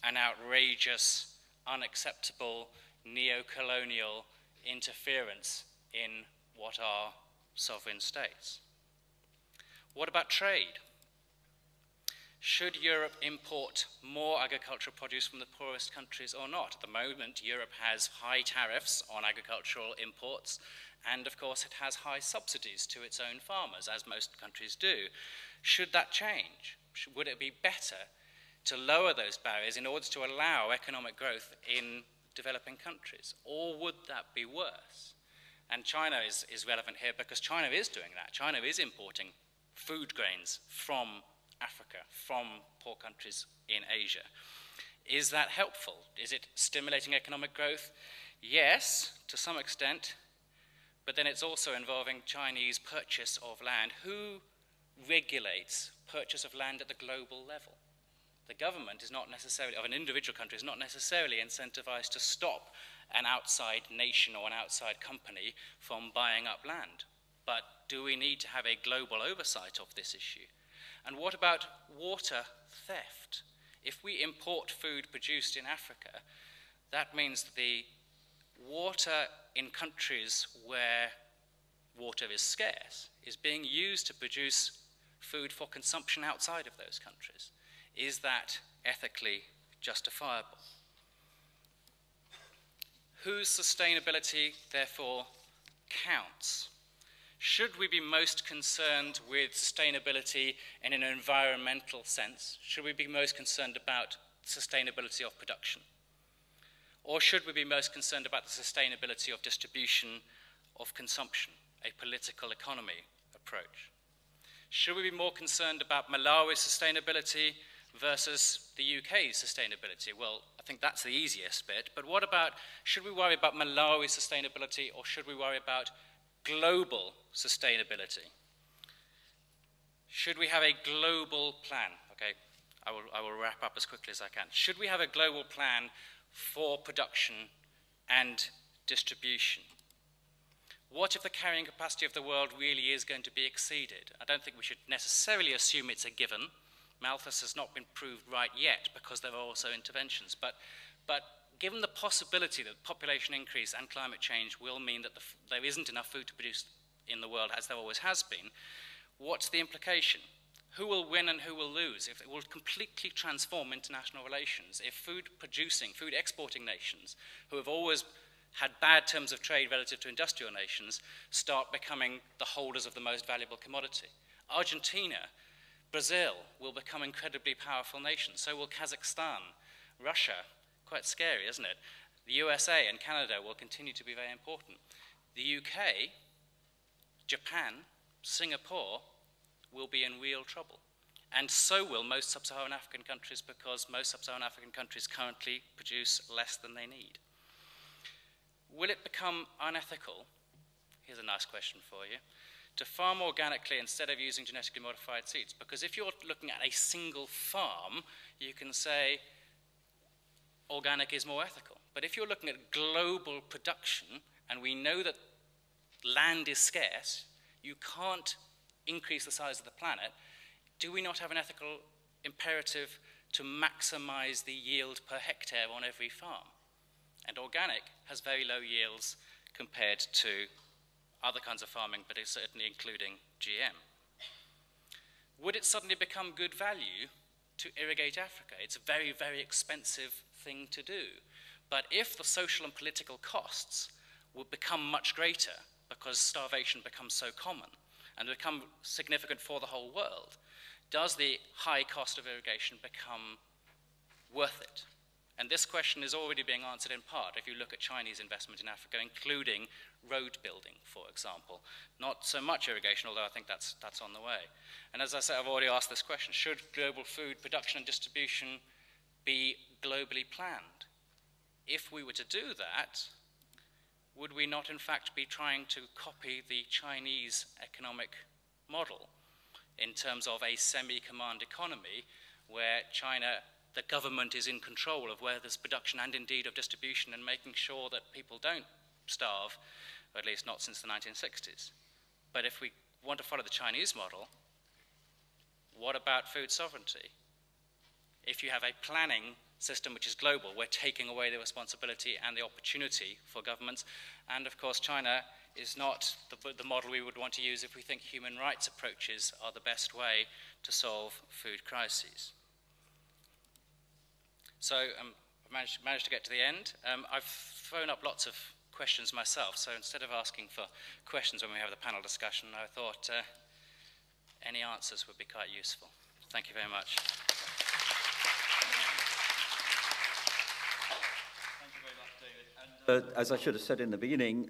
an outrageous, unacceptable, neo-colonial interference in what are sovereign states. What about trade? Should Europe import more agricultural produce from the poorest countries or not? At the moment, Europe has high tariffs on agricultural imports, and of course it has high subsidies to its own farmers, as most countries do. Should that change? Would it be better to lower those barriers in order to allow economic growth in developing countries? Or would that be worse? And China is relevant here because China is doing that. China is importing food grains from Africa, from poor countries in Asia. Is that helpful? Is it stimulating economic growth? Yes, to some extent, but then it's also involving Chinese purchase of land. Who regulates purchase of land at the global level? The government is not necessarily, of an individual country, is not necessarily incentivized to stop an outside nation or an outside company from buying up land. But do we need to have a global oversight of this issue? And what about water theft? If we import food produced in Africa, that means the water in countries where water is scarce is being used to produce food for consumption outside of those countries. Is that ethically justifiable? Whose sustainability, therefore, counts? Should we be most concerned with sustainability in an environmental sense? Should we be most concerned about sustainability of production? Or should we be most concerned about the sustainability of distribution of consumption, a political economy approach? Should we be more concerned about Malawi's sustainability versus the UK's sustainability? Well, I think that's the easiest bit, but what about, should we worry about Malawi's sustainability or should we worry about global sustainability? Should we have a global plan? Okay, I will wrap up as quickly as I can. Should we have a global plan for production and distribution? What if the carrying capacity of the world really is going to be exceeded? I don't think we should necessarily assume it's a given. Malthus has not been proved right yet because there are also interventions. But given the possibility that population increase and climate change will mean that there isn't enough food to produce in the world, as there always has been, what's the implication? Who will win and who will lose? If it will completely transform international relations, if food exporting nations, who have always had bad terms of trade relative to industrial nations, start becoming the holders of the most valuable commodity. Argentina, Brazil will become incredibly powerful nations. So will Kazakhstan, Russia. Quite scary, isn't it? The USA and Canada will continue to be very important. The UK, Japan, Singapore will be in real trouble. And so will most sub-Saharan African countries because most sub-Saharan African countries currently produce less than they need. Will it become unethical? Here's a nice question for you. To farm organically instead of using genetically modified seeds? Because if you're looking at a single farm, you can say organic is more ethical. But if you're looking at global production, and we know that land is scarce, you can't increase the size of the planet, do we not have an ethical imperative to maximize the yield per hectare on every farm? And organic has very low yields compared to other kinds of farming, but it's certainly including GM. Would it suddenly become good value to irrigate Africa? It's a very, very expensive thing to do. But if the social and political costs would become much greater because starvation becomes so common and become significant for the whole world, does the high cost of irrigation become worth it? And this question is already being answered in part if you look at Chinese investment in Africa, including road building, for example. Not so much irrigation, although I think that's on the way. And as I said, I've already asked this question, should global food production and distribution be globally planned? If we were to do that, would we not in fact be trying to copy the Chinese economic model in terms of a semi-command economy where China, the government is in control of where there's production and indeed of distribution and making sure that people don't starve, or at least not since the 1960s. But if we want to follow the Chinese model, what about food sovereignty? If you have a planning system which is global. We're taking away the responsibility and the opportunity for governments. And of course, China is not the model we would want to use if we think human rights approaches are the best way to solve food crises. So I've managed to get to the end. I've thrown up lots of questions myself, so instead of asking for questions when we have the panel discussion, I thought any answers would be quite useful. Thank you very much. Thank you very much, David. And, as I should have said in the beginning,